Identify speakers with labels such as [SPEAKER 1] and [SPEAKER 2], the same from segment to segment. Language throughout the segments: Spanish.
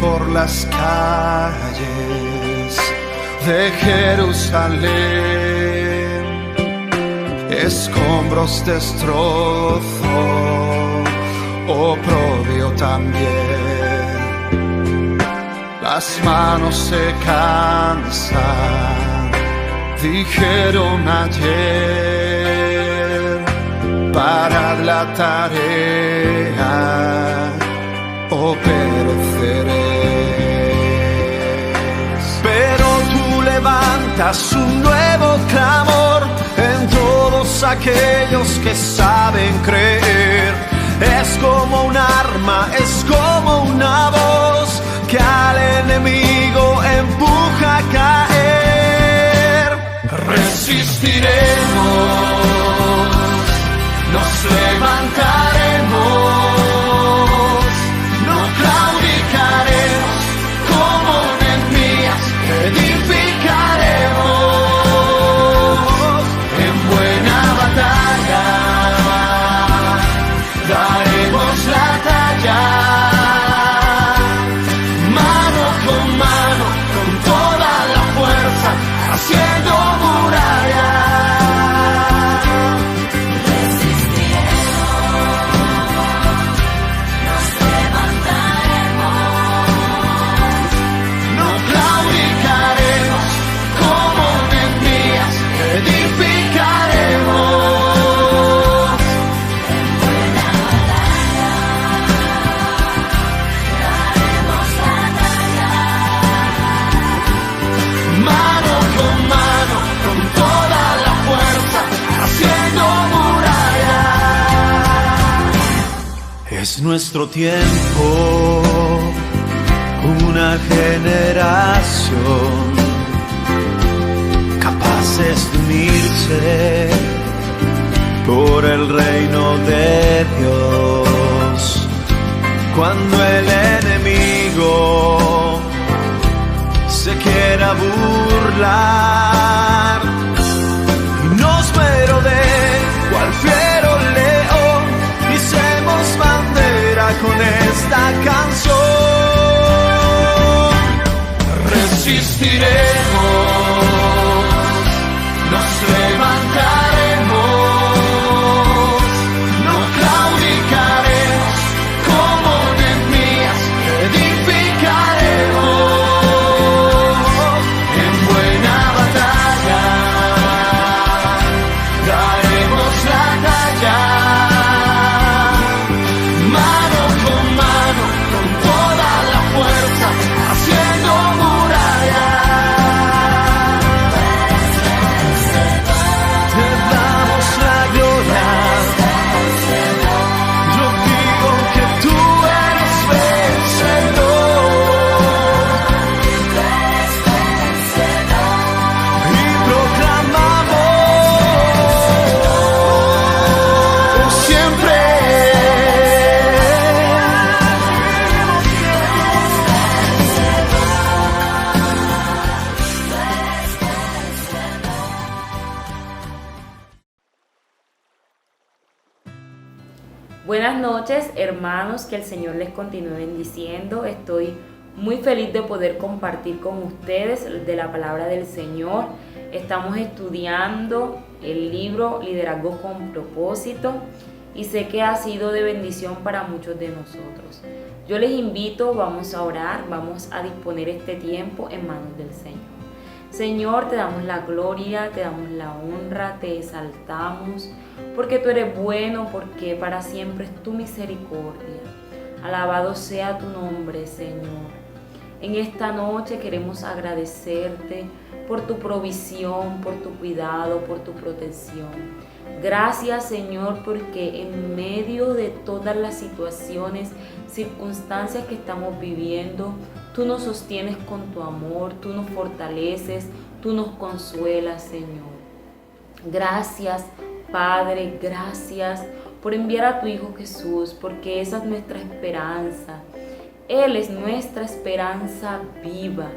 [SPEAKER 1] por las calles de Jerusalén, escombros, destrozo, oprobio también. Las manos se cansan, dijeron ayer, para la tarea o perecerés. Pero tú levantas un nuevo clamor en todos aquellos que saben creer. Es como un arma, es como una voz que al enemigo empuja a caer. Resistiremos, nos levantaremos, no claudicaremos, como Nehemías edificaremos. En buena batalla daremos la talla, mano con mano, con toda la fuerza, haciendo muralla. Es nuestro tiempo, una generación capaces de unirse por el reino de Dios. Cuando el enemigo se quiera burlar y nos merodee cual fiero león, hicemos bandera con esta canción. Resistiremos, nos levantaremos, no claudicaremos, como Nehemías edificaremos. En buena batalla daremos la talla, mano con mano, con toda la fuerza, haciendo muralla. Te damos la gloria, yo digo que tú eres vencedor, y proclamamos siempre.
[SPEAKER 2] Buenas noches, hermanos, que el Señor les continúe bendiciendo. Estoy muy feliz de poder compartir con ustedes de la palabra del Señor. Estamos estudiando el libro Liderazgo con Propósito y sé que ha sido de bendición para muchos de nosotros. Yo les invito, vamos a orar, vamos a disponer este tiempo en manos del Señor. Señor, te damos la gloria, te damos la honra, te exaltamos, porque tú eres bueno, porque para siempre es tu misericordia. Alabado sea tu nombre, Señor. En esta noche queremos agradecerte por tu provisión, por tu cuidado, por tu protección. Gracias, Señor, porque en medio de todas las situaciones, circunstancias que estamos viviendo, tú nos sostienes con tu amor, tú nos fortaleces, tú nos consuelas, Señor. Gracias, Padre, gracias por enviar a tu Hijo Jesús, porque esa es nuestra esperanza. Él es nuestra esperanza viva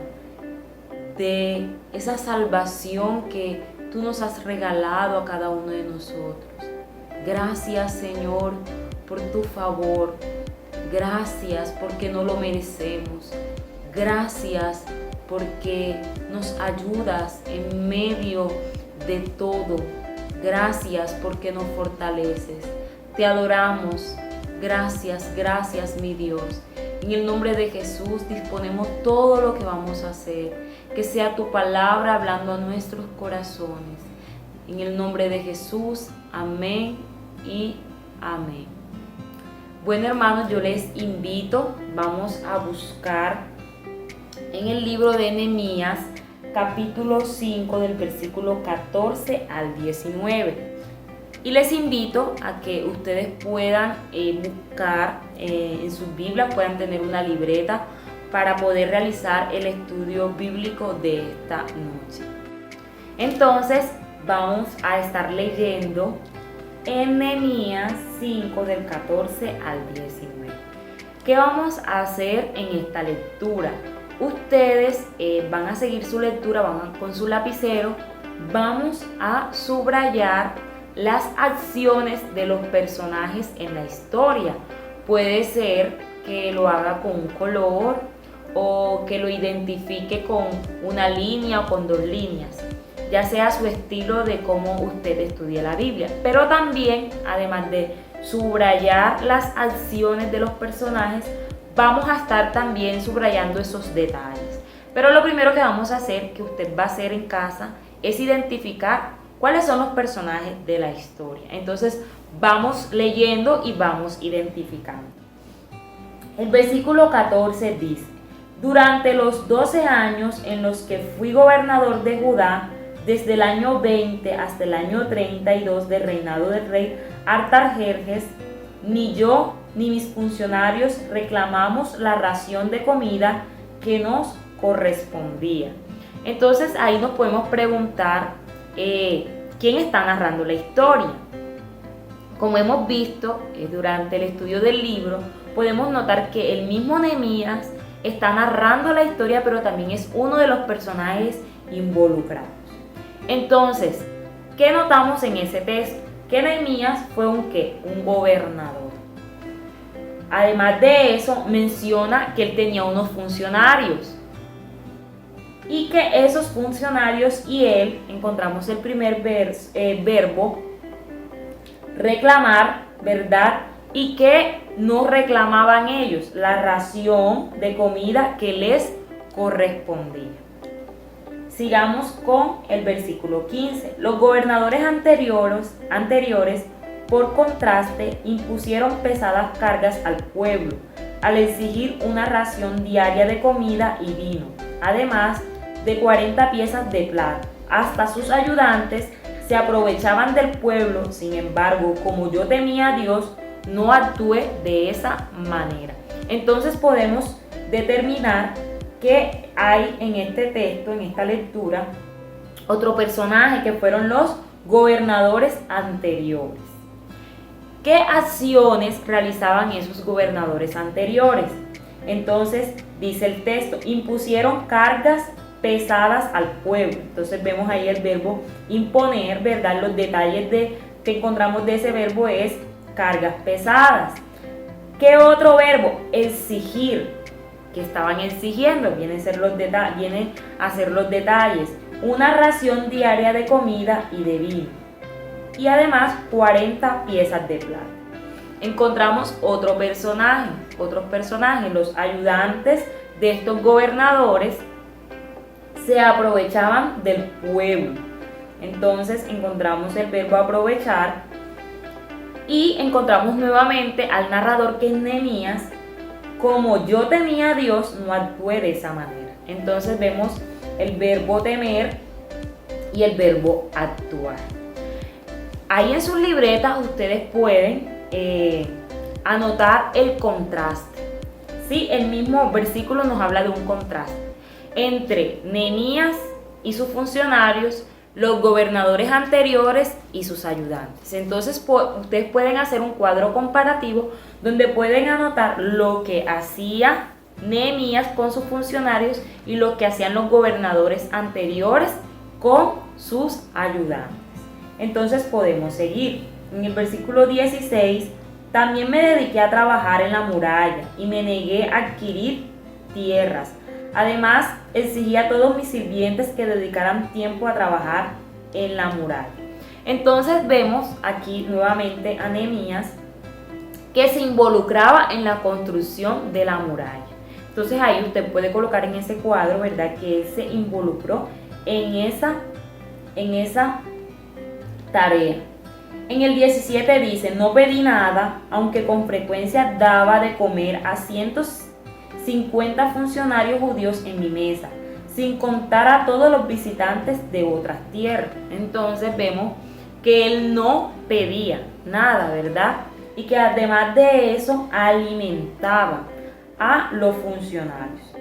[SPEAKER 2] de esa salvación que tú nos has regalado a cada uno de nosotros. Gracias, Señor, por tu favor. Gracias porque no lo merecemos. Gracias porque nos ayudas en medio de todo. Gracias porque nos fortaleces. Te adoramos. Gracias, gracias mi Dios. En el nombre de Jesús disponemos todo lo que vamos a hacer. Que sea tu palabra hablando a nuestros corazones. En el nombre de Jesús, amén y amén. Bueno, hermanos, yo les invito, vamos a buscar en el libro de Nehemías, capítulo 5, del versículo 14 al 19. Y les invito a que ustedes puedan buscar en sus Biblias, puedan tener una libreta para poder realizar el estudio bíblico de esta noche. Entonces, vamos a estar leyendo en Nehemías 5 del 14 al 19. ¿Qué vamos a hacer en esta lectura? Ustedes van a seguir su lectura, van con su lapicero, vamos a subrayar las acciones de los personajes en la historia. Puede ser que lo haga con un color o que lo identifique con una línea o con dos líneas, ya sea su estilo de cómo usted estudia la Biblia. Pero también, además de subrayar las acciones de los personajes, vamos a estar también subrayando esos detalles. Pero lo primero que vamos a hacer, que usted va a hacer en casa, es identificar cuáles son los personajes de la historia. Entonces vamos leyendo y vamos identificando. El versículo 14 dice: durante los 12 años en los que fui gobernador de Judá, desde el año 20 hasta el año 32 del reinado del rey Artajerjes, ni yo ni mis funcionarios reclamamos la ración de comida que nos correspondía. Entonces ahí nos podemos preguntar quién está narrando la historia. Como hemos visto durante el estudio del libro, podemos notar que el mismo Nehemías está narrando la historia, pero también es uno de los personajes involucrados. Entonces, ¿qué notamos en ese texto? Que Nehemías fue un gobernador. Además de eso, menciona que él tenía unos funcionarios y que esos funcionarios y él, encontramos el primer verbo, reclamar, ¿verdad? Y que no reclamaban ellos la ración de comida que les correspondía. Sigamos con el versículo 15. Los gobernadores anteriores, por contraste, impusieron pesadas cargas al pueblo, al exigir una ración diaria de comida y vino, además de 40 piezas de plata. Hasta sus ayudantes se aprovechaban del pueblo. Sin embargo, como yo temía a Dios, no actué de esa manera. Entonces podemos determinar que hay en este texto, en esta lectura, otro personaje que fueron los gobernadores anteriores. ¿Qué acciones realizaban esos gobernadores anteriores? Entonces dice el texto: impusieron cargas pesadas al pueblo. Entonces vemos ahí el verbo imponer, ¿verdad? Los detalles que encontramos de ese verbo es cargas pesadas. ¿Qué otro verbo? Exigir. Que estaban exigiendo, vienen a ser los detalles. Una ración diaria de comida y de vino. Y además 40 piezas de plata. Encontramos otros personajes, los ayudantes de estos gobernadores se aprovechaban del pueblo. Entonces encontramos el verbo aprovechar y encontramos nuevamente al narrador, que es Nehemías. Como yo temía a Dios, no actué de esa manera. Entonces vemos el verbo temer y el verbo actuar. Ahí en sus libretas ustedes pueden anotar el contraste. Sí, el mismo versículo nos habla de un contraste entre Nehemías y sus funcionarios, los gobernadores anteriores y sus ayudantes. Entonces ustedes pueden hacer un cuadro comparativo donde pueden anotar lo que hacía Nehemías con sus funcionarios y lo que hacían los gobernadores anteriores con sus ayudantes. Entonces podemos seguir. En el versículo 16 También me dediqué a trabajar en la muralla y me negué a adquirir tierras. Además, exigí a todos mis sirvientes que dedicaran tiempo a trabajar en la muralla. Entonces vemos aquí nuevamente a Nehemías que se involucraba en la construcción de la muralla. Entonces ahí usted puede colocar en ese cuadro, ¿verdad?, que él se involucró en esa tarea. En el 17 dice: no pedí nada, aunque con frecuencia daba de comer a 150 funcionarios judíos en mi mesa, sin contar a todos los visitantes de otras tierras. Entonces vemos que él no pedía nada, ¿verdad? Y que además de eso alimentaba a los funcionarios.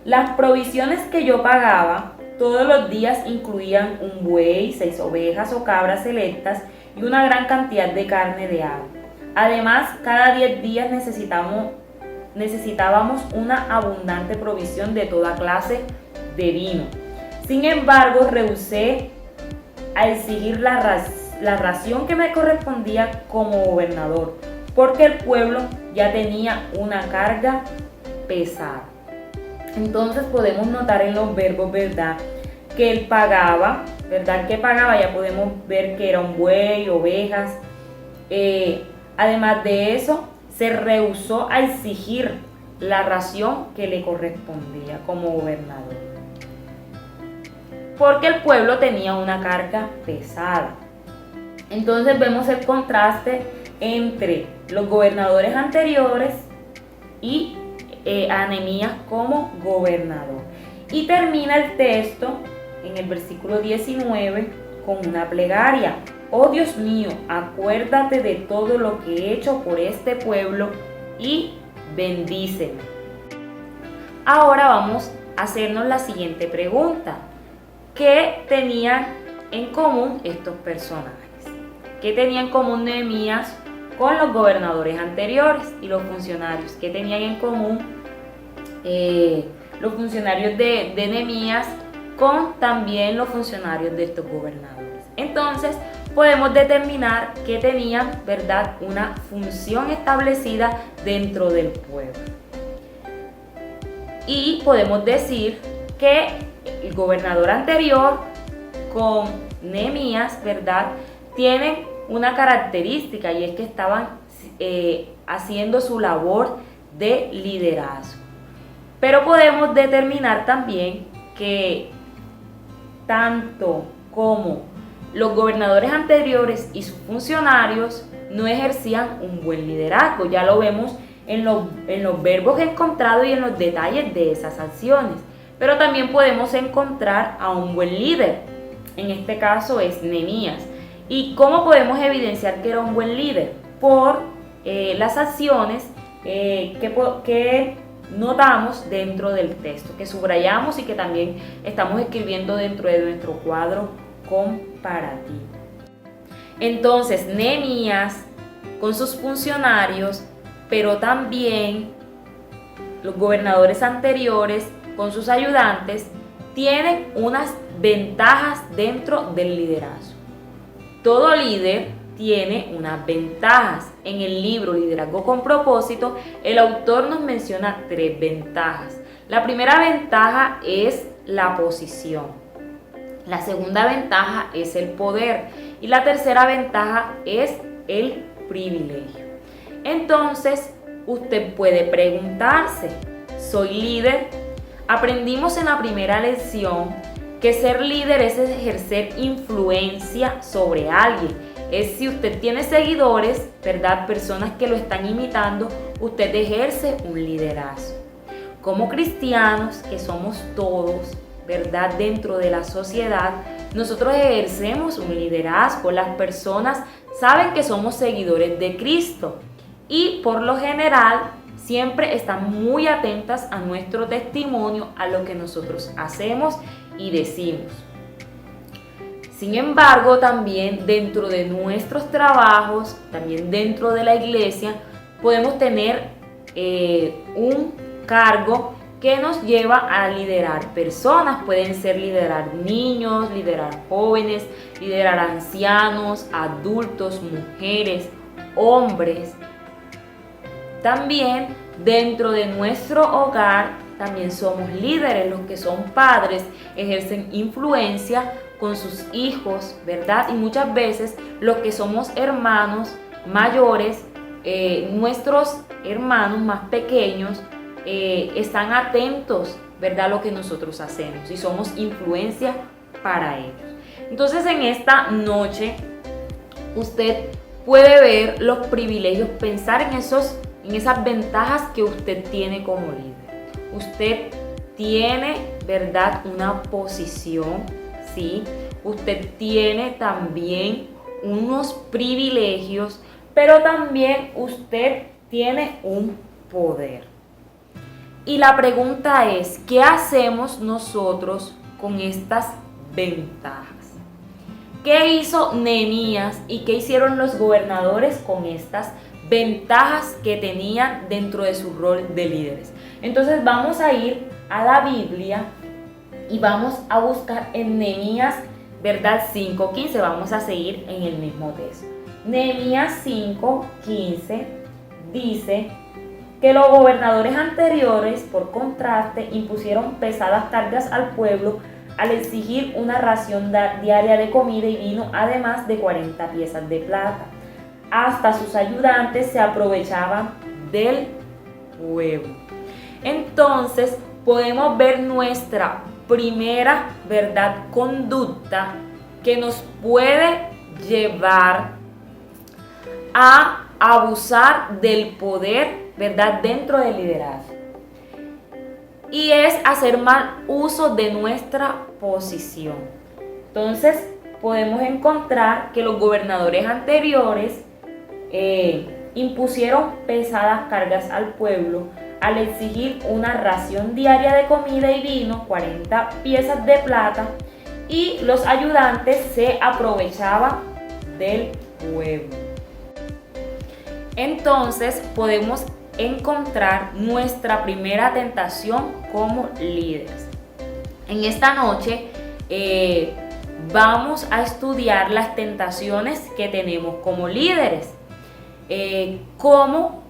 [SPEAKER 2] Las provisiones que yo pagaba todos los días incluían un buey, 6 ovejas o cabras selectas y una gran cantidad de carne de ave. Además, cada 10 días necesitábamos una abundante provisión de toda clase de vino. Sin embargo, rehusé a exigir la ración que me correspondía como gobernador, porque el pueblo ya tenía una carga pesada. Entonces podemos notar en los verbos, ¿verdad?, que él pagaba, ¿verdad? Que pagaba, ya podemos ver que era un buey, ovejas. Además de eso, se rehusó a exigir la ración que le correspondía como gobernador, porque el pueblo tenía una carga pesada. Entonces vemos el contraste entre los gobernadores anteriores y a Nehemías como gobernador. Y termina el texto en el versículo 19 con una plegaria: oh Dios mío, acuérdate de todo lo que he hecho por este pueblo y bendíceme. Ahora vamos a hacernos la siguiente pregunta: ¿qué tenían en común estos personajes? ¿Qué tenía en común Nehemías con los gobernadores anteriores y los funcionarios? ¿Qué tenían en común los funcionarios de Nehemías con también los funcionarios de estos gobernadores? Entonces podemos determinar que tenían, ¿verdad?, una función establecida dentro del pueblo. Y podemos decir que el gobernador anterior con Nehemías, ¿verdad?, tienen una característica, y es que estaban haciendo su labor de liderazgo. Pero podemos determinar también que tanto como los gobernadores anteriores y sus funcionarios no ejercían un buen liderazgo. Ya lo vemos en los verbos encontrados y en los detalles de esas acciones. Pero también podemos encontrar a un buen líder. En este caso es Nehemías. ¿Y cómo podemos evidenciar que era un buen líder? Por las acciones que notamos dentro del texto, que subrayamos y que también estamos escribiendo dentro de nuestro cuadro comparativo. Entonces, Nehemías con sus funcionarios, pero también los gobernadores anteriores con sus ayudantes, tienen unas ventajas dentro del liderazgo. Todo líder tiene unas ventajas. En el libro Liderazgo con Propósito, el autor nos menciona 3 ventajas. La primera ventaja es la posición. La segunda ventaja es el poder. Y la tercera ventaja es el privilegio. Entonces, usted puede preguntarse: ¿soy líder? Aprendimos en la primera lección que ser líder es ejercer influencia sobre alguien. Es si usted tiene seguidores, ¿verdad?, personas que lo están imitando, usted ejerce un liderazgo. Como cristianos, que somos todos, ¿verdad?, dentro de la sociedad, nosotros ejercemos un liderazgo. Las personas saben que somos seguidores de Cristo y por lo general siempre están muy atentas a nuestro testimonio, a lo que nosotros hacemos y decimos. Sin embargo, también dentro de nuestros trabajos, también dentro de la iglesia, podemos tener un cargo que nos lleva a liderar personas. Pueden ser liderar niños, liderar jóvenes, liderar ancianos, adultos, mujeres, hombres, también dentro de nuestro hogar, también somos líderes. Los que son padres ejercen influencia con sus hijos, ¿verdad? Y muchas veces los que somos hermanos mayores, nuestros hermanos más pequeños, están atentos, ¿verdad?, a lo que nosotros hacemos y somos influencia para ellos. Entonces, en esta noche, usted puede ver los privilegios, pensar en esas ventajas que usted tiene como líder. Usted tiene, ¿verdad?, una posición, ¿sí? Usted tiene también unos privilegios, pero también usted tiene un poder. Y la pregunta es, ¿qué hacemos nosotros con estas ventajas? ¿Qué hizo Nehemías y qué hicieron los gobernadores con estas ventajas que tenían dentro de su rol de líderes? Entonces vamos a ir a la Biblia y vamos a buscar en Nehemías, ¿verdad? 5:15, vamos a seguir en el mismo texto. Nehemías 5:15 dice que los gobernadores anteriores, por contraste, impusieron pesadas cargas al pueblo al exigir una ración diaria de comida y vino, además de 40 piezas de plata. Hasta sus ayudantes se aprovechaban del pueblo. Entonces podemos ver nuestra primera, ¿verdad?, conducta que nos puede llevar a abusar del poder, ¿verdad?, dentro del liderazgo. Y es hacer mal uso de nuestra posición. Entonces podemos encontrar que los gobernadores anteriores impusieron pesadas cargas al pueblo al exigir una ración diaria de comida y vino, 40 piezas de plata, y los ayudantes se aprovechaban del pueblo. Entonces podemos encontrar nuestra primera tentación como líderes. En esta noche vamos a estudiar las tentaciones que tenemos como líderes. Cómo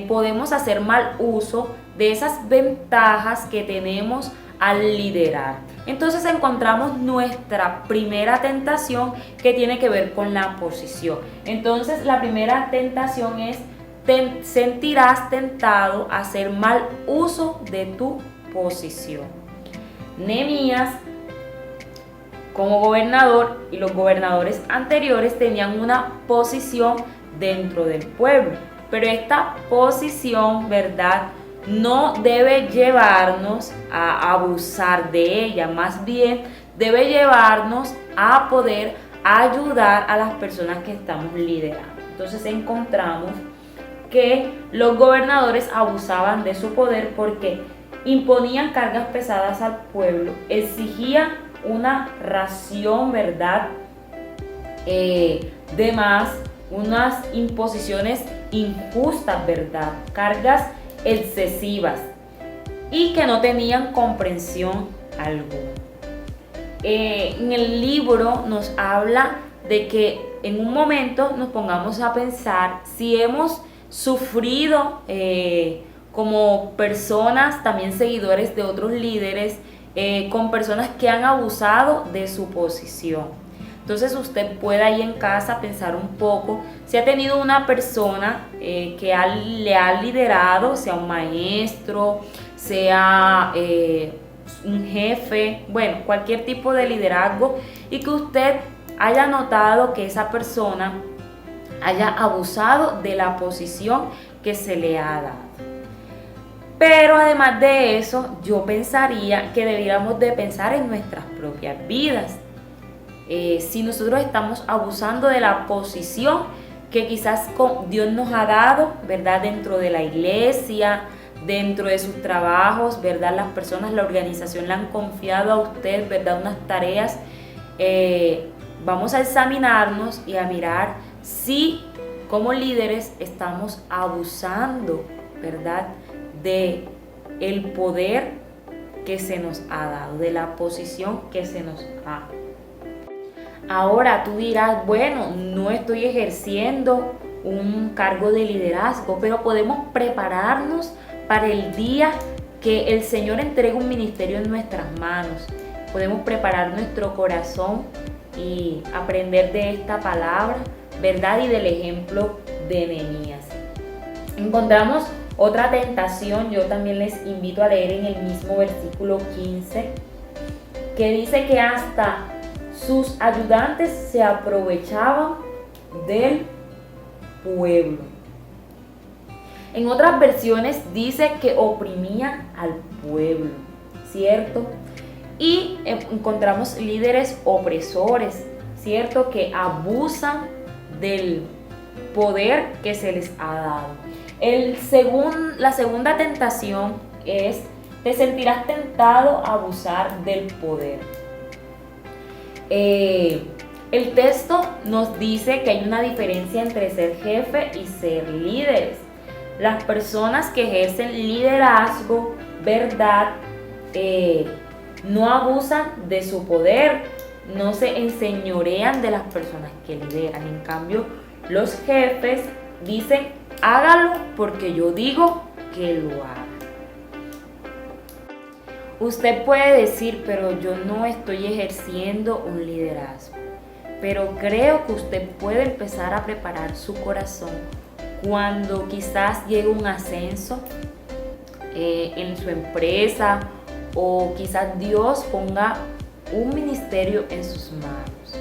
[SPEAKER 2] podemos hacer mal uso de esas ventajas que tenemos al liderar. Entonces encontramos nuestra primera tentación que tiene que ver con la posición. Entonces la primera tentación es: te sentirás tentado a hacer mal uso de tu posición. Nehemías, como gobernador, y los gobernadores anteriores tenían una posición dentro del pueblo, pero esta posición, ¿verdad?, no debe llevarnos a abusar de ella, más bien debe llevarnos a poder ayudar a las personas que estamos liderando. Entonces encontramos que los gobernadores abusaban de su poder porque imponían cargas pesadas al pueblo, exigían una ración, ¿verdad?, de más, unas imposiciones injustas, ¿verdad?, cargas excesivas, y que no tenían comprensión alguna. En el libro nos habla de que en un momento nos pongamos a pensar si hemos sufrido como personas, también seguidores de otros líderes, con personas que han abusado de su posición. Entonces usted puede ahí en casa pensar un poco si ha tenido una persona que le ha liderado, sea un maestro, sea un jefe, bueno, cualquier tipo de liderazgo, y que usted haya notado que esa persona haya abusado de la posición que se le ha dado. Pero además de eso, yo pensaría que deberíamos de pensar en nuestras propias vidas. Si nosotros estamos abusando de la posición que quizás Dios nos ha dado, ¿verdad?, dentro de la iglesia, dentro de sus trabajos, ¿verdad?, las personas, la organización le han confiado a usted, ¿verdad?, unas tareas. Vamos a examinarnos y a mirar si como líderes estamos abusando, ¿verdad?, de el poder que se nos ha dado, de la posición que se nos ha dado. Ahora tú dirás, bueno, no estoy ejerciendo un cargo de liderazgo, pero podemos prepararnos para el día que el Señor entregue un ministerio en nuestras manos. Podemos preparar nuestro corazón y aprender de esta palabra, ¿verdad? Y del ejemplo de Nehemías. Encontramos otra tentación, yo también les invito a leer en el mismo versículo 15, que dice que hasta sus ayudantes se aprovechaban del pueblo. En otras versiones dice que oprimían al pueblo, ¿cierto? Y encontramos líderes opresores, ¿cierto? Que abusan del poder que se les ha dado. La segunda tentación es: te sentirás tentado a abusar del poder. El texto nos dice que hay una diferencia entre ser jefe y ser líderes. Las personas que ejercen liderazgo, ¿verdad? No abusan de su poder, no se enseñorean de las personas que lideran. En cambio, los jefes dicen: hágalo porque yo digo que lo haga. Usted puede decir: pero yo no estoy ejerciendo un liderazgo. Pero creo que usted puede empezar a preparar su corazón cuando quizás llegue un ascenso en su empresa, o quizás Dios ponga un ministerio en sus manos.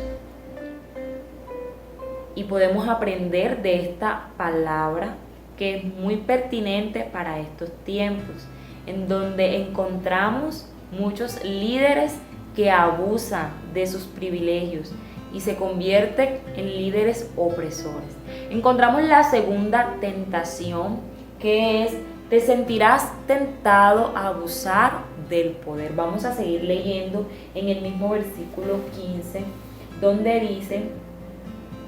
[SPEAKER 2] Y podemos aprender de esta palabra, que es muy pertinente para estos tiempos, en donde encontramos muchos líderes que abusan de sus privilegios y se convierten en líderes opresores. Encontramos la segunda tentación, que es: te sentirás tentado a abusar del poder. Vamos a seguir leyendo en el mismo versículo 15, donde dice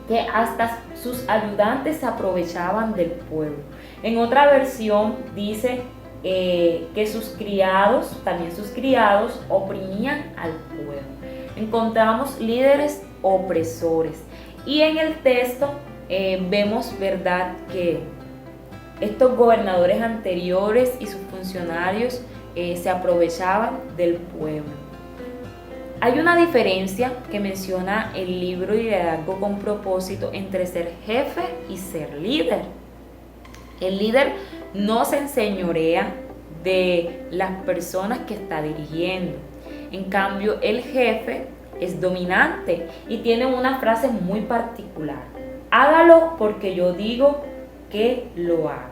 [SPEAKER 2] que hasta sus ayudantes se aprovechaban del pueblo. En otra versión dice que sus criados, también sus criados, oprimían al pueblo. Encontramos líderes opresores. Y en el texto vemos, ¿verdad?, que estos gobernadores anteriores y sus funcionarios se aprovechaban del pueblo. Hay una diferencia que menciona el libro Liderazgo con Propósito entre ser jefe y ser líder. El líder no se enseñorea de las personas que está dirigiendo. En cambio, el jefe es dominante y tiene una frase muy particular: hágalo porque yo digo que lo haga.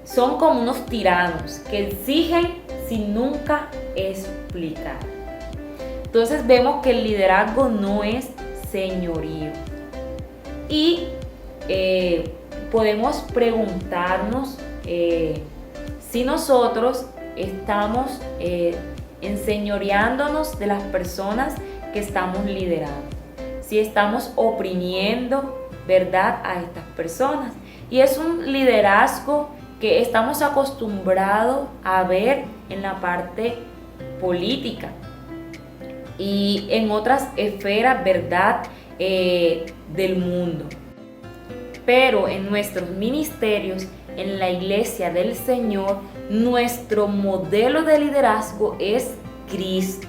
[SPEAKER 2] Son como unos tiranos que exigen sin nunca explicar. Entonces vemos que el liderazgo no es señorío. Y podemos preguntarnos si nosotros estamos enseñoreándonos de las personas que estamos liderando, si estamos oprimiendo, ¿verdad?, a estas personas. Y es un liderazgo que estamos acostumbrados a ver en la parte política y en otras esferas, ¿verdad?, del mundo. Pero en nuestros ministerios, en la iglesia del Señor, nuestro modelo de liderazgo es Cristo,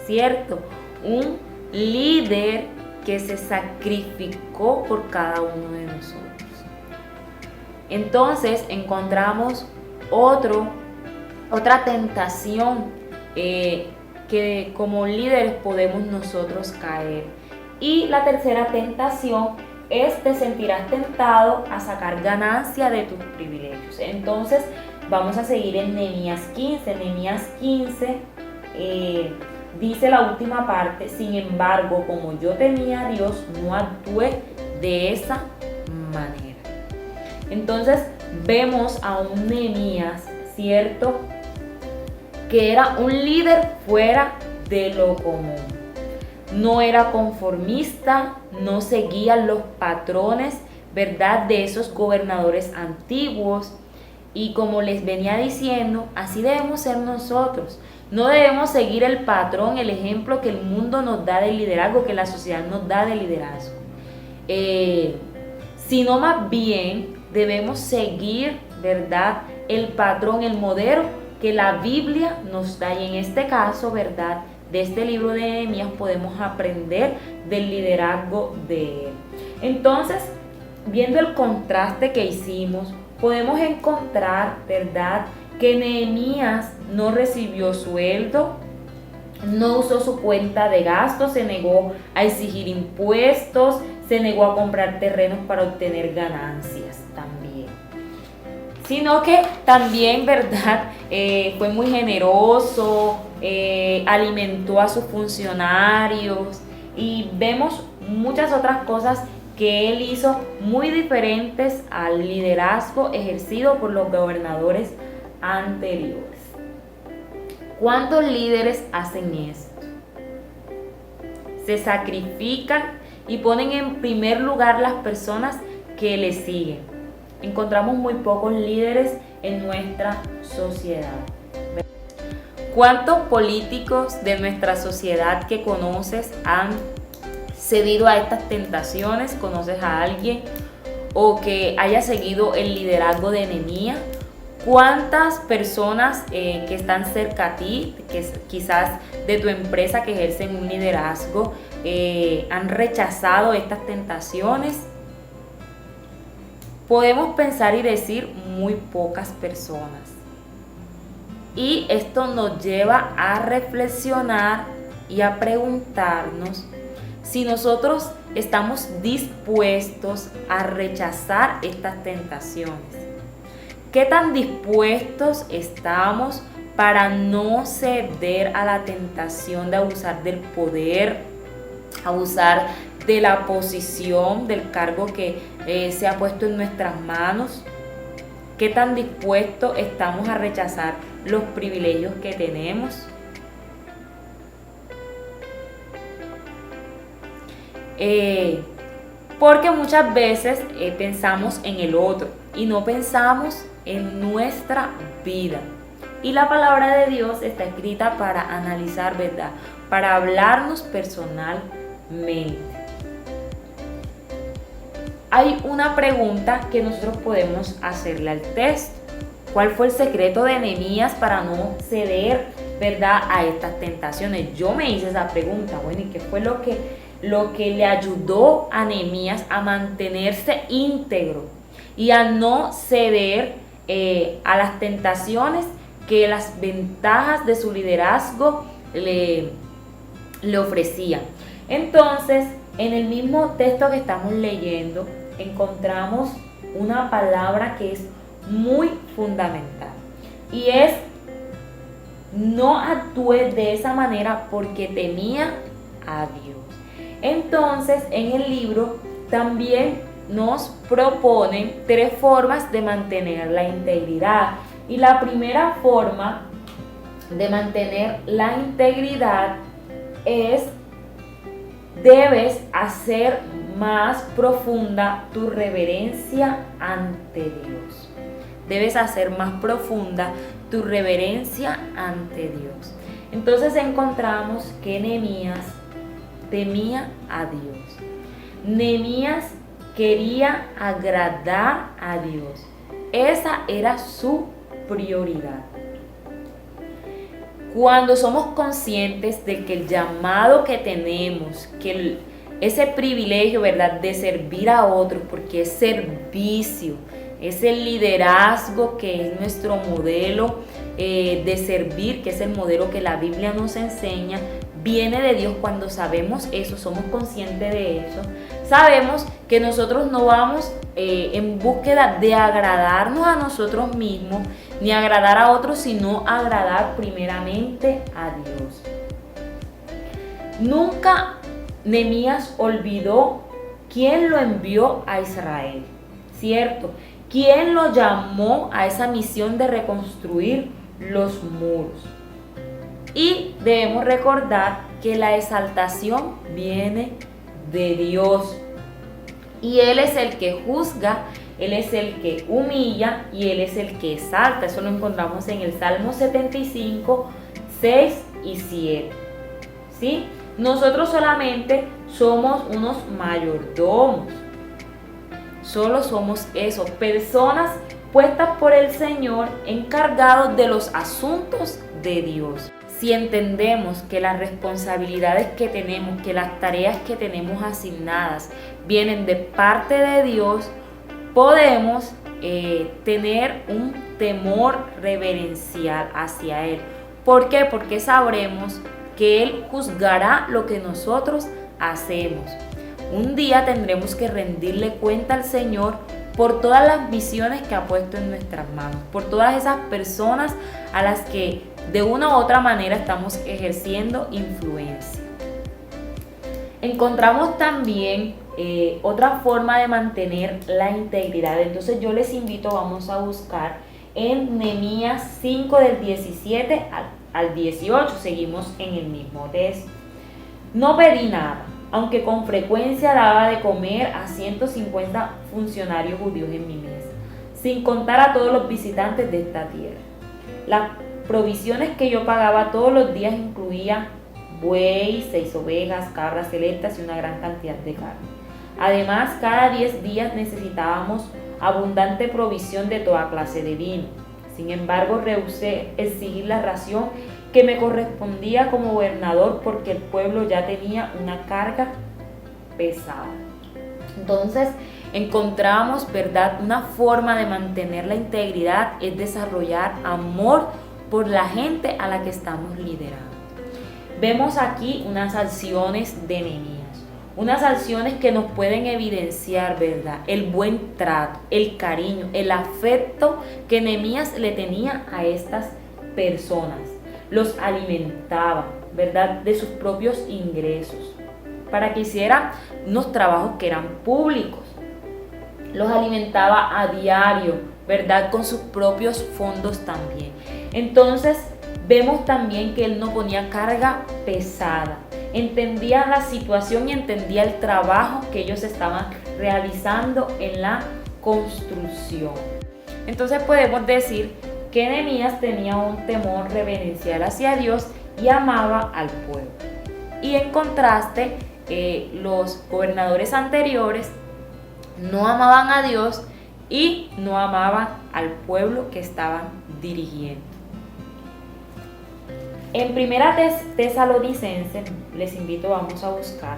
[SPEAKER 2] ¿cierto? Un líder que se sacrificó por cada uno de nosotros. Entonces encontramos otra tentación que como líderes podemos nosotros caer. Y la tercera tentación es: te sentirás tentado a sacar ganancia de tus privilegios. Entonces vamos a seguir en Nehemías 15. Nehemías 15 dice la última parte: sin embargo, como yo temía a Dios, no actué de esa manera. Entonces vemos a un Nehemías, ¿cierto?, que era un líder fuera de lo común. No era conformista, no seguía los patrones, ¿verdad?, de esos gobernadores antiguos. Y como les venía diciendo, así debemos ser nosotros. No debemos seguir el patrón, el ejemplo que el mundo nos da de liderazgo, que la sociedad nos da de liderazgo. sino más bien debemos seguir, ¿verdad?, el patrón, el modelo que la Biblia nos da. Y en este caso, ¿verdad?, de este libro de Nehemías podemos aprender del liderazgo de él. Entonces, viendo el contraste que hicimos, podemos encontrar, ¿verdad?, que Nehemías no recibió sueldo, no usó su cuenta de gastos, se negó a exigir impuestos, se negó a comprar terrenos para obtener ganancias también. Sino que también, ¿verdad?, fue muy generoso, alimentó a sus funcionarios y vemos muchas otras cosas que él hizo muy diferentes al liderazgo ejercido por los gobernadores anteriores. ¿Cuántos líderes hacen esto? Se sacrifican y ponen en primer lugar las personas que les siguen. Encontramos muy pocos líderes en nuestra sociedad. ¿Cuántos políticos de nuestra sociedad que conoces han cedido a estas tentaciones? ¿Conoces a alguien o que haya seguido el liderazgo de Nehemías? ¿Cuántas personas que están cerca a ti, que quizás de tu empresa que ejercen un liderazgo, han rechazado estas tentaciones? Podemos pensar y decir muy pocas personas. Y esto nos lleva a reflexionar y a preguntarnos si nosotros estamos dispuestos a rechazar estas tentaciones. ¿Qué tan dispuestos estamos para no ceder a la tentación de abusar del poder, abusar de la posición, del cargo que se ha puesto en nuestras manos? ¿Qué tan dispuestos estamos a rechazar los privilegios que tenemos? Porque muchas veces pensamos en el otro y no pensamos en nuestra vida. Y la palabra de Dios está escrita para analizar, ¿verdad?, para hablarnos personalmente. Hay una pregunta que nosotros podemos hacerle al texto. ¿Cuál fue el secreto de Nehemías para no ceder, ¿verdad?, a estas tentaciones? Yo me hice esa pregunta. Bueno, ¿y qué fue lo que le ayudó a Nehemías a mantenerse íntegro y a no ceder a las tentaciones que las ventajas de su liderazgo le ofrecían? Entonces, en el mismo texto que estamos leyendo, encontramos una palabra que es muy fundamental y es: no actúe de esa manera porque temía a Dios. Entonces, en el libro también nos proponen 3 formas de mantener la integridad. Y la primera forma de mantener la integridad es: debes hacer más profunda tu reverencia ante Dios. Debes hacer más profunda tu reverencia ante Dios. Entonces encontramos que Nehemías temía a Dios. Nehemías quería agradar a Dios. Esa era su prioridad. Cuando somos conscientes de que el llamado que tenemos, que ese privilegio, ¿verdad?, de servir a otros, porque es servicio, es el liderazgo que es nuestro modelo de servir, que es el modelo que la Biblia nos enseña, viene de Dios. Cuando sabemos eso, somos conscientes de eso, sabemos que nosotros no vamos en búsqueda de agradarnos a nosotros mismos, ni agradar a otros, sino agradar primeramente a Dios. Nunca Nehemías olvidó quién lo envió a Israel, ¿cierto? ¿Quién lo llamó a esa misión de reconstruir los muros? Y debemos recordar que la exaltación viene de Dios. Y Él es el que juzga, Él es el que humilla y Él es el que exalta. Eso lo encontramos en el Salmo 75, 6 y 7. ¿Sí? Nosotros solamente somos unos mayordomos. Solo somos eso, personas puestas por el Señor, encargados de los asuntos de Dios. Si entendemos que las responsabilidades que tenemos, que las tareas que tenemos asignadas vienen de parte de Dios, podemos tener un temor reverencial hacia Él. ¿Por qué? Porque sabremos que Él juzgará lo que nosotros hacemos. Un día tendremos que rendirle cuenta al Señor por todas las visiones que ha puesto en nuestras manos, por todas esas personas a las que de una u otra manera estamos ejerciendo influencia. Encontramos también otra forma de mantener la integridad. Entonces yo les invito, vamos a buscar en Nehemías 5 del 17 al 18, seguimos en el mismo texto. No pedí nada, aunque con frecuencia daba de comer a 150 funcionarios judíos en mi mesa, sin contar a todos los visitantes de esta tierra. Las provisiones que yo pagaba todos los días incluían buey, 6 ovejas, cabras selectas y una gran cantidad de carne. Además, cada 10 días necesitábamos abundante provisión de toda clase de vino. Sin embargo, rehusé exigir la ración que me correspondía como gobernador porque el pueblo ya tenía una carga pesada. Entonces, encontramos, ¿verdad? Una forma de mantener la integridad es desarrollar amor por la gente a la que estamos liderando. Vemos aquí unas acciones de Nehemías, unas acciones que nos pueden evidenciar, ¿verdad?, el buen trato, el cariño, el afecto que Nehemías le tenía a estas personas. Los alimentaba, ¿verdad?, de sus propios ingresos, para que hicieran unos trabajos que eran públicos. Los alimentaba a diario, ¿verdad?, con sus propios fondos también. Entonces, vemos también que él no ponía carga pesada. Entendía la situación y entendía el trabajo que ellos estaban realizando en la construcción. Entonces podemos decir que Nehemías tenía un temor reverencial hacia Dios y amaba al pueblo. Y en contraste, los gobernadores anteriores no amaban a Dios y no amaban al pueblo que estaban dirigiendo. En Primera Tesalonicenses, les invito, vamos a buscar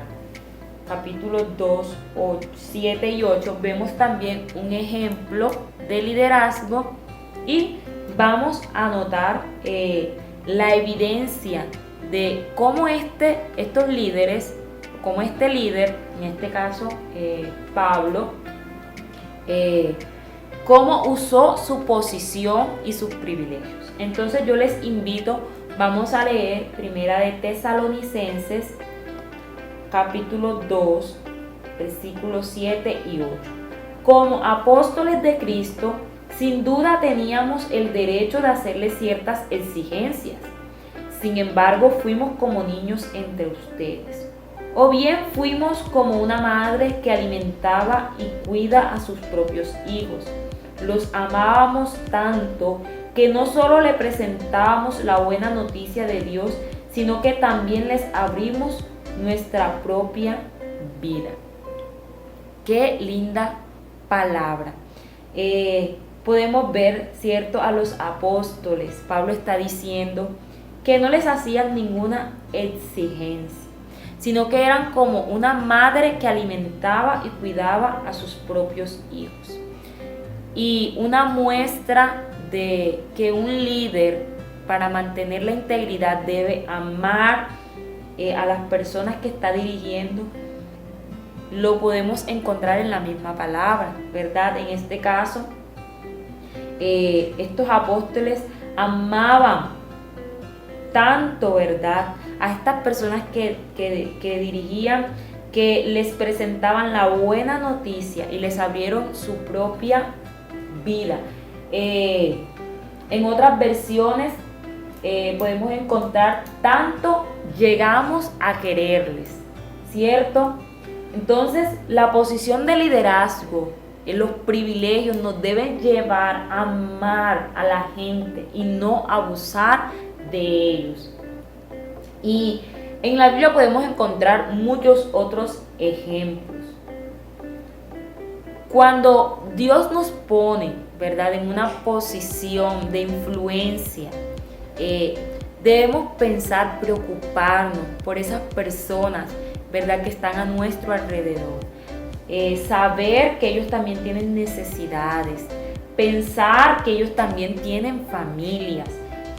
[SPEAKER 2] capítulos 2, 7 y 8, vemos también un ejemplo de liderazgo y vamos a notar la evidencia de cómo estos líderes, como este líder, en este caso Pablo, cómo usó su posición y sus privilegios. Entonces yo les invito, vamos a leer Primera de Tesalonicenses, capítulo 2, versículos 7 y 8. Como apóstoles de Cristo, sin duda teníamos el derecho de hacerle ciertas exigencias. Sin embargo, fuimos como niños entre ustedes. O bien fuimos como una madre que alimentaba y cuida a sus propios hijos. Los amábamos tanto que no solo le presentábamos la buena noticia de Dios, sino que también les abrimos nuestra propia vida. Qué linda palabra. Podemos ver, ¿cierto?, a los apóstoles. Pablo está diciendo que no les hacían ninguna exigencia, sino que eran como una madre que alimentaba y cuidaba a sus propios hijos. Y una muestra de que un líder, para mantener la integridad, debe amar a las personas que está dirigiendo, lo podemos encontrar en la misma palabra, ¿verdad? En este caso, estos apóstoles amaban tanto, ¿verdad?, a estas personas que dirigían, que les presentaban la buena noticia y les abrieron su propia vida. En otras versiones podemos encontrar tanto llegamos a quererles, ¿cierto? Entonces, la posición de liderazgo, los privilegios nos deben llevar a amar a la gente y no abusar de ellos. Y en la Biblia podemos encontrar muchos otros ejemplos. Cuando Dios nos pone, ¿verdad?, en una posición de influencia, debemos pensar, preocuparnos por esas personas, ¿verdad?, que están a nuestro alrededor. Saber que ellos también tienen necesidades, pensar que ellos también tienen familias,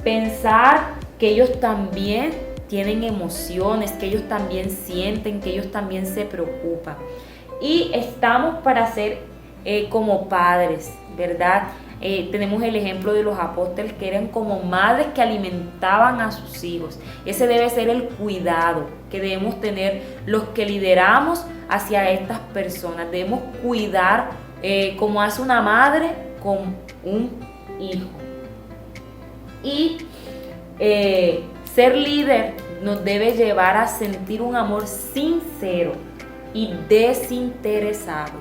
[SPEAKER 2] pensar que ellos también tienen emociones, que ellos también sienten, que ellos también se preocupan. Y estamos para ser como padres, ¿verdad? Tenemos el ejemplo de los apóstoles que eran como madres que alimentaban a sus hijos. Ese debe ser el cuidado que debemos tener los que lideramos hacia estas personas. Debemos cuidar como hace una madre con un hijo. Y ser líder nos debe llevar a sentir un amor sincero y desinteresado.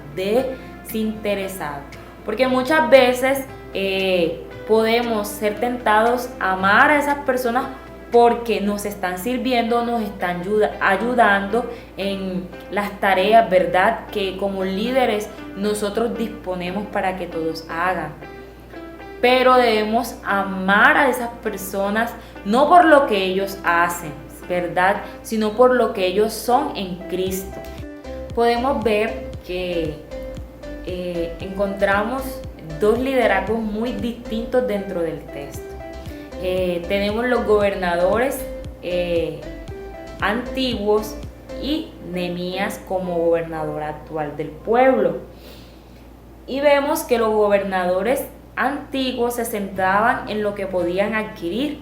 [SPEAKER 2] Porque muchas veces podemos ser tentados a amar a esas personas porque nos están sirviendo, nos están ayudando en las tareas, ¿verdad?, que como líderes nosotros disponemos para que todos hagan. Pero debemos amar a esas personas no por lo que ellos hacen, ¿verdad?, sino por lo que ellos son en Cristo. Podemos ver que encontramos dos liderazgos muy distintos dentro del texto. Tenemos los gobernadores antiguos y Nehemías como gobernador actual del pueblo. Y vemos que los gobernadores antiguos se centraban en lo que podían adquirir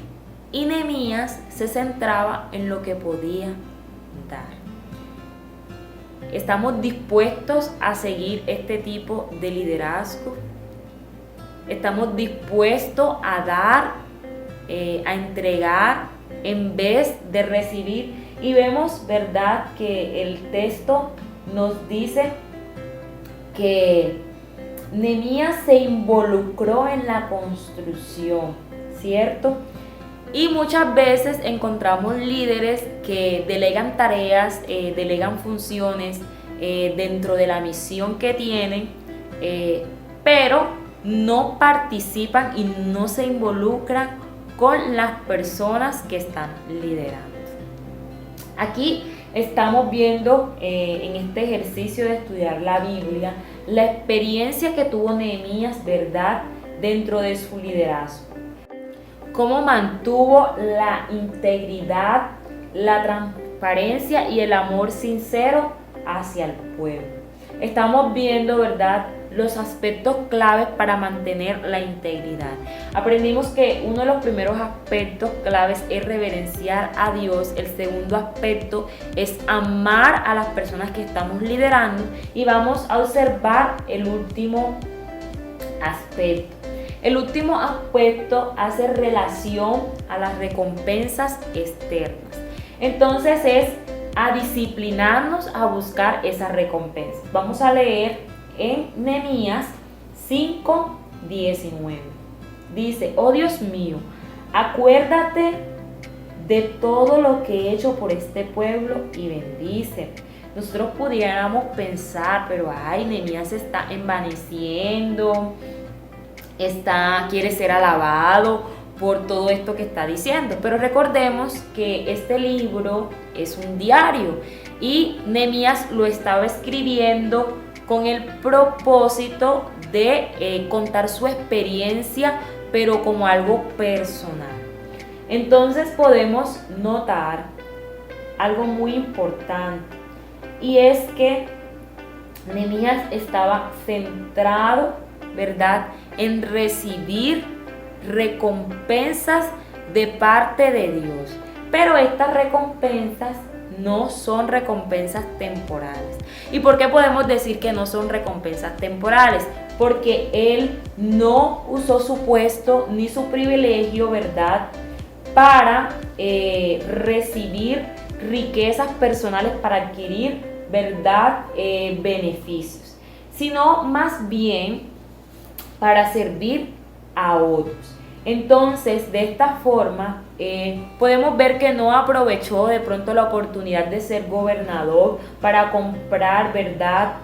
[SPEAKER 2] y Nehemías se centraba en lo que podía dar. ¿Estamos dispuestos a seguir este tipo de liderazgo? ¿Estamos dispuestos a dar, a entregar en vez de recibir? Y vemos, ¿verdad?, que el texto nos dice que Nehemías se involucró en la construcción, ¿cierto? Y muchas veces encontramos líderes que delegan tareas, delegan funciones dentro de la misión que tienen, pero no participan y no se involucran con las personas que están liderando. Aquí estamos viendo en este ejercicio de estudiar la Biblia la experiencia que tuvo Nehemías, ¿verdad?, dentro de su liderazgo. Cómo mantuvo la integridad, la transparencia y el amor sincero hacia el pueblo. Estamos viendo, ¿verdad?, los aspectos claves para mantener la integridad. Aprendimos que uno de los primeros aspectos claves es reverenciar a Dios. El segundo aspecto es amar a las personas que estamos liderando. Y vamos a observar el último aspecto. El último aspecto hace relación a las recompensas externas. Entonces es a disciplinarnos a buscar esas recompensas. Vamos a leer en Nehemías 5:19. Dice: oh Dios mío, acuérdate de todo lo que he hecho por este pueblo y bendice. Nosotros pudiéramos pensar, pero Nehemías se está envaneciendo, quiere ser alabado por todo esto que está diciendo. Pero recordemos que este libro es un diario y Nehemías lo estaba escribiendo con el propósito de contar su experiencia, pero como algo personal. Entonces podemos notar algo muy importante, y es que Nehemías estaba centrado, ¿verdad?, en recibir recompensas de parte de Dios. Pero estas recompensas no son recompensas temporales. ¿Y por qué podemos decir que no son recompensas temporales? Porque él no usó su puesto ni su privilegio, ¿verdad?, para recibir riquezas personales, para adquirir, ¿verdad?, beneficios, sino más bien para servir a otros. Entonces, de esta forma, podemos ver que no aprovechó de pronto la oportunidad de ser gobernador para comprar, ¿verdad?,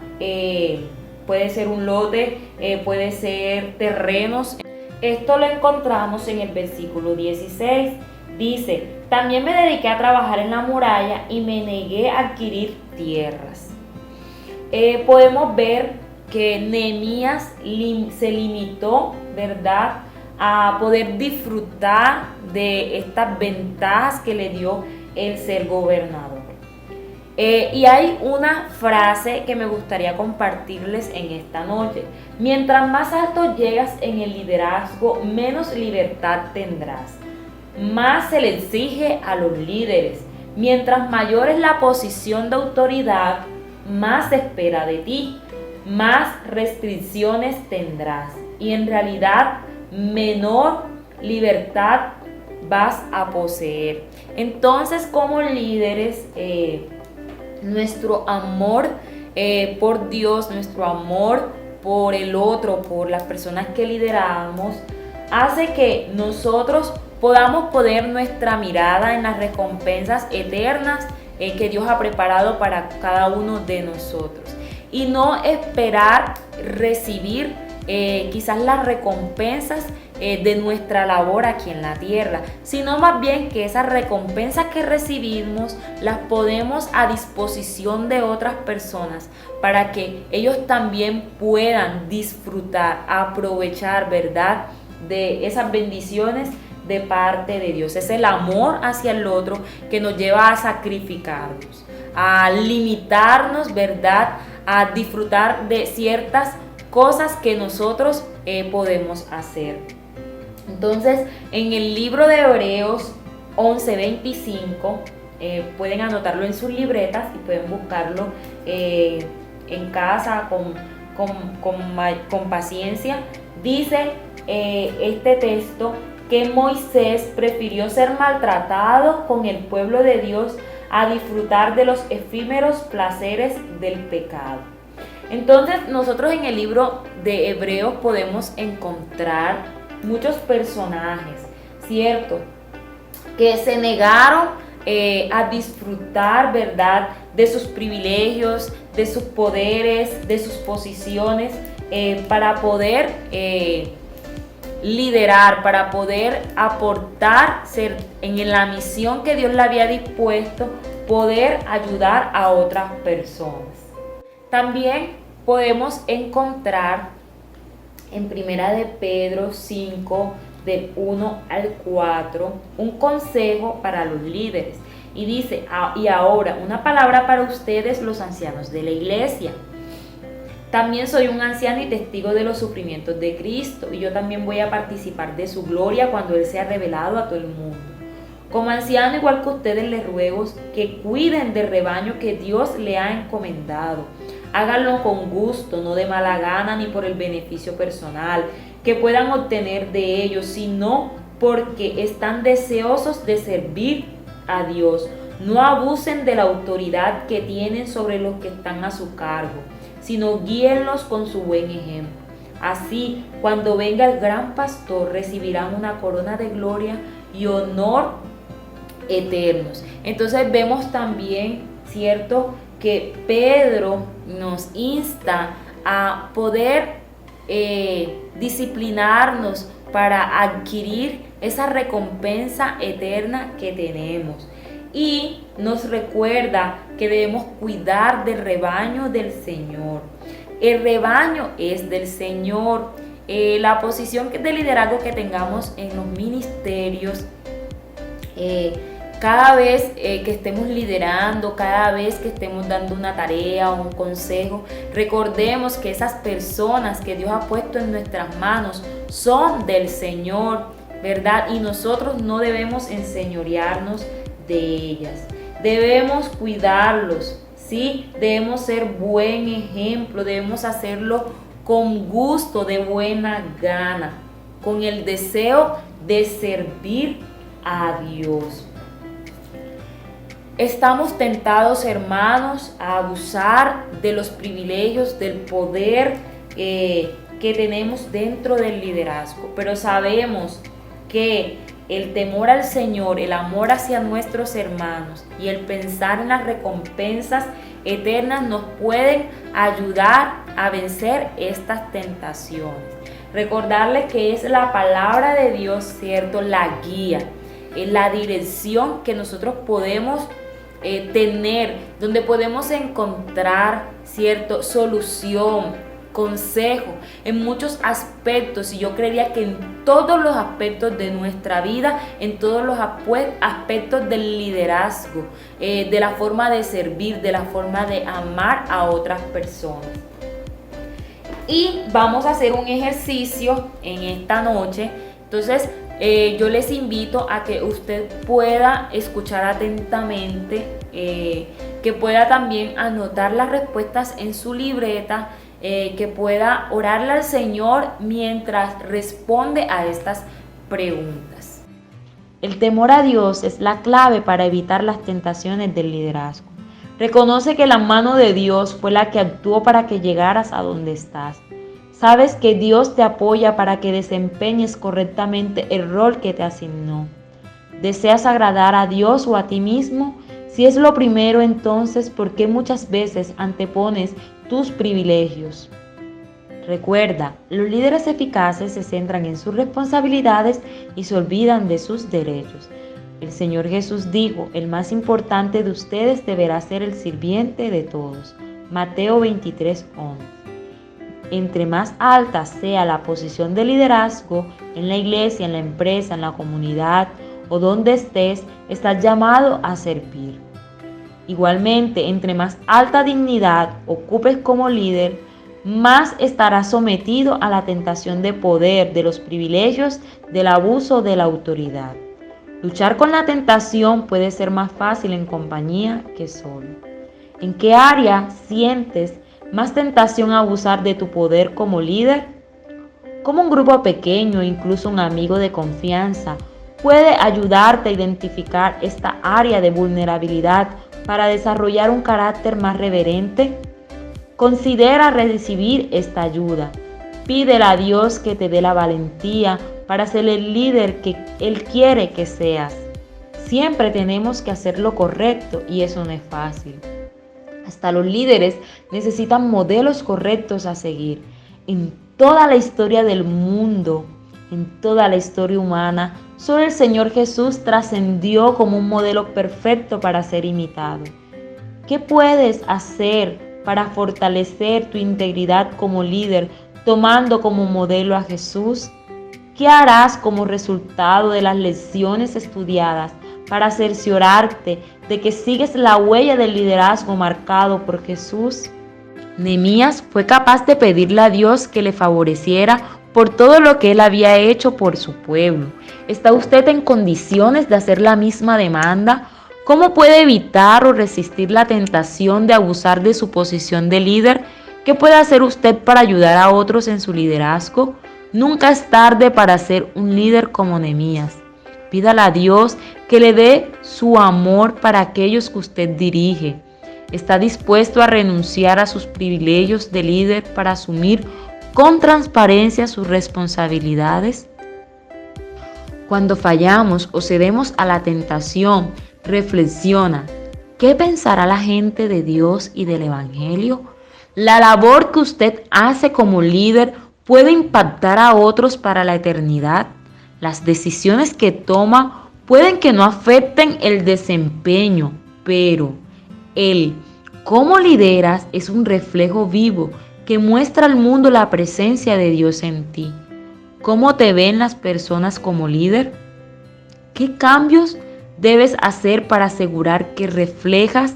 [SPEAKER 2] puede ser un lote, puede ser terrenos. Esto lo encontramos en el versículo 16. Dice, también me dediqué a trabajar en la muralla y me negué a adquirir tierras. Podemos ver que Nehemías se limitó, ¿verdad?, a poder disfrutar de estas ventajas que le dio el ser gobernador. Y hay una frase que me gustaría compartirles en esta noche. Mientras más alto llegas en el liderazgo, menos libertad tendrás. Más se le exige a los líderes. Mientras mayor es la posición de autoridad, más se espera de ti. Más restricciones tendrás. Y en realidad, menor libertad vas a poseer. Entonces, como líderes, nuestro amor por Dios, nuestro amor por el otro, por las personas que lideramos, hace que nosotros podamos poner nuestra mirada en las recompensas eternas que Dios ha preparado para cada uno de nosotros. Y no esperar recibir quizás las recompensas de nuestra labor aquí en la tierra, sino más bien que esas recompensas que recibimos las ponemos a disposición de otras personas para que ellos también puedan disfrutar, aprovechar, ¿verdad?, de esas bendiciones de parte de Dios. Es el amor hacia el otro que nos lleva a sacrificarnos, a limitarnos, ¿verdad?, a disfrutar de ciertas cosas que nosotros podemos hacer. Entonces, en el libro de Hebreos 11:25, pueden anotarlo en sus libretas y pueden buscarlo en casa con paciencia. Dice este texto que Moisés prefirió ser maltratado con el pueblo de Dios a disfrutar de los efímeros placeres del pecado. Entonces, nosotros en el libro de Hebreos podemos encontrar muchos personajes, ¿cierto?, que se negaron a disfrutar, ¿verdad?, de sus privilegios, de sus poderes, de sus posiciones, para poder liderar, para poder aportar, ser en la misión que Dios le había dispuesto, poder ayudar a otras personas. También podemos encontrar en Primera de Pedro 5, del 1 al 4, un consejo para los líderes. Y dice, y ahora, una palabra para ustedes, los ancianos de la iglesia. También soy un anciano y testigo de los sufrimientos de Cristo, y yo también voy a participar de su gloria cuando Él sea revelado a todo el mundo. Como anciano, igual que ustedes, les ruego que cuiden del rebaño que Dios le ha encomendado. Háganlo con gusto, no de mala gana ni por el beneficio personal que puedan obtener de ellos, sino porque están deseosos de servir a Dios. No abusen de la autoridad que tienen sobre los que están a su cargo, sino guíenlos con su buen ejemplo. Así, cuando venga el gran pastor, recibirán una corona de gloria y honor eternos. Entonces vemos también, ¿cierto?, que Pedro nos insta a poder disciplinarnos para adquirir esa recompensa eterna que tenemos. Y nos recuerda que debemos cuidar del rebaño del Señor. El rebaño es del Señor. La posición de liderazgo que tengamos en los ministerios, cada vez que estemos liderando, cada vez que estemos dando una tarea o un consejo, recordemos que esas personas que Dios ha puesto en nuestras manos son del Señor, ¿verdad? Y nosotros no debemos enseñorearnos de ellas. Debemos cuidarlos, ¿sí? Debemos ser buen ejemplo, debemos hacerlo con gusto, de buena gana, con el deseo de servir a Dios. Estamos tentados, hermanos, a abusar de los privilegios, del poder que tenemos dentro del liderazgo, pero sabemos que el temor al Señor, el amor hacia nuestros hermanos y el pensar en las recompensas eternas nos pueden ayudar a vencer estas tentaciones. Recordarles que es la palabra de Dios, ¿cierto?, la guía, la dirección que nosotros podemos tener, donde podemos encontrar, ¿cierto?, solución, consejo en muchos aspectos, y yo creería que en todos los aspectos de nuestra vida, en todos los aspectos del liderazgo, de la forma de servir, de la forma de amar a otras personas. Y vamos a hacer un ejercicio en esta noche. Entonces yo les invito a que usted pueda escuchar atentamente, que pueda también anotar las respuestas en su libreta, que pueda orarle al Señor mientras responde a estas preguntas.
[SPEAKER 3] El temor a Dios es la clave para evitar las tentaciones del liderazgo. Reconoce que la mano de Dios fue la que actuó para que llegaras a donde estás. Sabes que Dios te apoya para que desempeñes correctamente el rol que te asignó. ¿Deseas agradar a Dios o a ti mismo? Si es lo primero, entonces, ¿por qué muchas veces antepones tus privilegios? Recuerda, los líderes eficaces se centran en sus responsabilidades y se olvidan de sus derechos. El Señor Jesús dijo, el más importante de ustedes deberá ser el sirviente de todos. Mateo 23:11. Entre más alta sea la posición de liderazgo en la iglesia, en la empresa, en la comunidad o donde estés, estás llamado a servir. Igualmente, entre más alta dignidad ocupes como líder, más estarás sometido a la tentación de poder, de los privilegios, del abuso de la autoridad. Luchar con la tentación puede ser más fácil en compañía que solo. ¿En qué área sientes más tentación a abusar de tu poder como líder? ¿Cómo un grupo pequeño, incluso un amigo de confianza, puede ayudarte a identificar esta área de vulnerabilidad para desarrollar un carácter más reverente? Considera recibir esta ayuda. Pídele a Dios que te dé la valentía para ser el líder que Él quiere que seas. Siempre tenemos que hacer lo correcto y eso no es fácil. Hasta los líderes necesitan modelos correctos a seguir. En toda la historia del mundo, en toda la historia humana, solo el Señor Jesús trascendió como un modelo perfecto para ser imitado. ¿Qué puedes hacer para fortalecer tu integridad como líder tomando como modelo a Jesús? ¿Qué harás como resultado de las lecciones estudiadas para cerciorarte de que sigues la huella del liderazgo marcado por Jesús? Nehemías fue capaz de pedirle a Dios que le favoreciera por todo lo que él había hecho por su pueblo. ¿Está usted en condiciones de hacer la misma demanda? ¿Cómo puede evitar o resistir la tentación de abusar de su posición de líder? ¿Qué puede hacer usted para ayudar a otros en su liderazgo? Nunca es tarde para ser un líder como Nehemías. Pídale a Dios que le dé su amor para aquellos que usted dirige. ¿Está dispuesto a renunciar a sus privilegios de líder para asumir con transparencia sus responsabilidades? Cuando fallamos o cedemos a la tentación, reflexiona. ¿Qué pensará la gente de Dios y del Evangelio? La labor que usted hace como líder puede impactar a otros para la eternidad. Las decisiones que toma pueden que no afecten el desempeño, pero el cómo lideras es un reflejo vivo que muestra al mundo la presencia de Dios en ti. ¿Cómo te ven las personas como líder? ¿Qué cambios debes hacer para asegurar que reflejas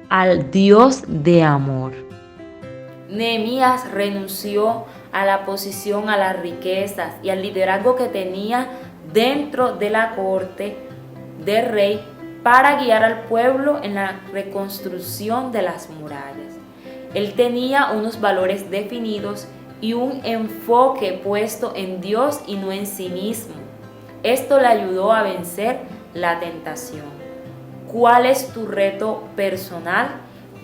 [SPEAKER 3] al Dios de amor?
[SPEAKER 2] Nehemías renunció a la posición, a las riquezas y al liderazgo que tenía dentro de la corte del rey para guiar al pueblo en la reconstrucción de las murallas. Él tenía unos valores definidos y un enfoque puesto en Dios y no en sí mismo. Esto le ayudó a vencer la tentación. ¿Cuál es tu reto personal?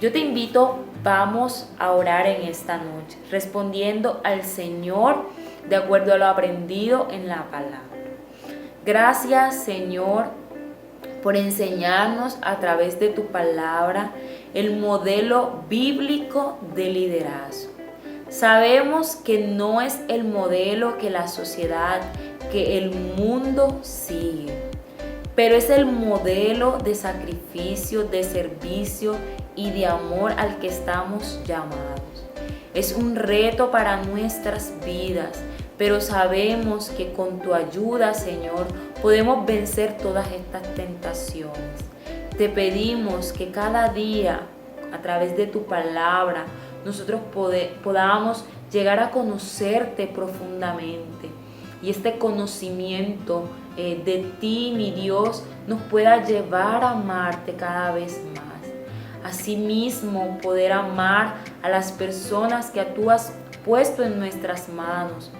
[SPEAKER 2] Yo te invito, vamos a orar en esta noche, respondiendo al Señor de acuerdo a lo aprendido en la palabra. Gracias, Señor, por enseñarnos a través de tu palabra el modelo bíblico de liderazgo. Sabemos que no es el modelo que la sociedad, que el mundo sigue, pero es el modelo de sacrificio, de servicio y de amor al que estamos llamados. Es un reto para nuestras vidas, pero sabemos que con tu ayuda, Señor, podemos vencer todas estas tentaciones. Te pedimos que cada día, a través de tu palabra, nosotros podamos llegar a conocerte profundamente. Y este conocimiento de ti, mi Dios, nos pueda llevar a amarte cada vez más. Asimismo, poder amar a las personas que tú has puesto en nuestras manos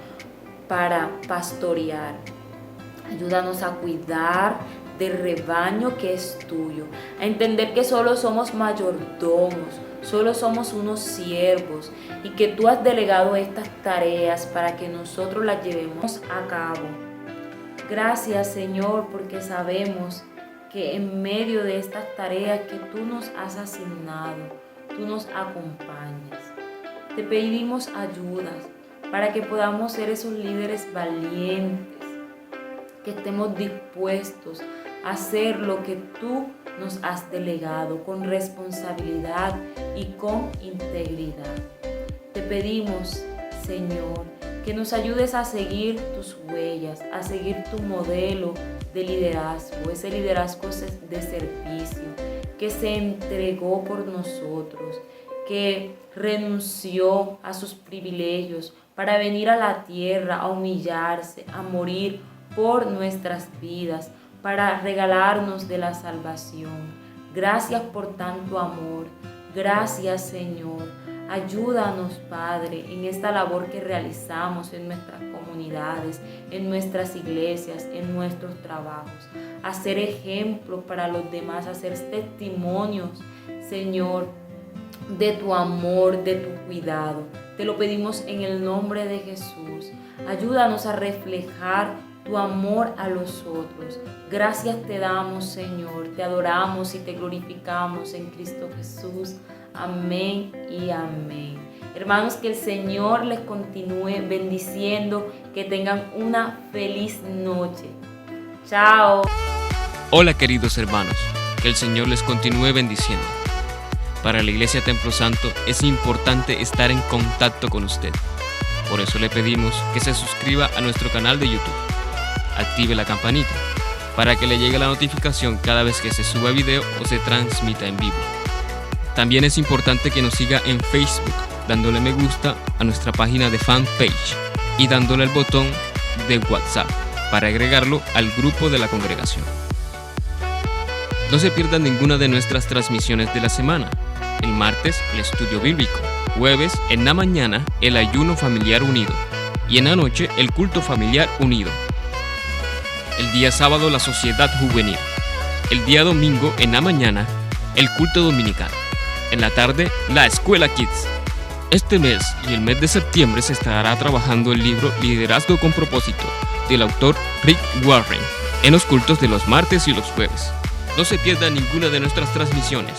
[SPEAKER 2] para pastorear. Ayúdanos a cuidar del rebaño que es tuyo, a entender que solo somos mayordomos, solo somos unos siervos y que tú has delegado estas tareas para que nosotros las llevemos a cabo. Gracias, Señor, porque sabemos que en medio de estas tareas que tú nos has asignado, tú nos acompañas. Te pedimos ayudas para que podamos ser esos líderes valientes, que estemos dispuestos a hacer lo que tú nos has delegado con responsabilidad y con integridad. Te pedimos, Señor, que nos ayudes a seguir tus huellas, a seguir tu modelo de liderazgo, ese liderazgo de servicio, que se entregó por nosotros, que renunció a sus privilegios para venir a la tierra, a humillarse, a morir por nuestras vidas, para regalarnos de la salvación. Gracias por tanto amor. Gracias, Señor. Ayúdanos, Padre, en esta labor que realizamos en nuestras comunidades, en nuestras iglesias, en nuestros trabajos. A ser ejemplo para los demás, a ser testimonios, Señor, de tu amor, de tu cuidado. Te lo pedimos en el nombre de Jesús. Ayúdanos a reflejar tu amor a los otros. Gracias te damos, Señor. Te adoramos y te glorificamos en Cristo Jesús. Amén y amén. Hermanos, que el Señor les continúe bendiciendo, que tengan una feliz noche. Chao.
[SPEAKER 4] Hola, queridos hermanos, que el Señor les continúe bendiciendo. Para la Iglesia Templo Santo es importante estar en contacto con usted. Por eso le pedimos que se suscriba a nuestro canal de YouTube. Active la campanita para que le llegue la notificación cada vez que se suba video o se transmita en vivo. También es importante que nos siga en Facebook, dándole me gusta a nuestra página de fanpage y dándole el botón de WhatsApp para agregarlo al grupo de la congregación. No se pierdan ninguna de nuestras transmisiones de la semana. El martes, el estudio bíblico. Jueves, en la mañana, el ayuno familiar unido. Y en la noche, el culto familiar unido. El día sábado, la sociedad juvenil. El día domingo, en la mañana, el culto dominical. En la tarde, la escuela Kids. Este mes y el mes de septiembre se estará trabajando el libro Liderazgo con propósito, del autor Rick Warren, en los cultos de los martes y los jueves. No se pierda ninguna de nuestras transmisiones.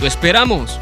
[SPEAKER 4] ¡Lo esperamos!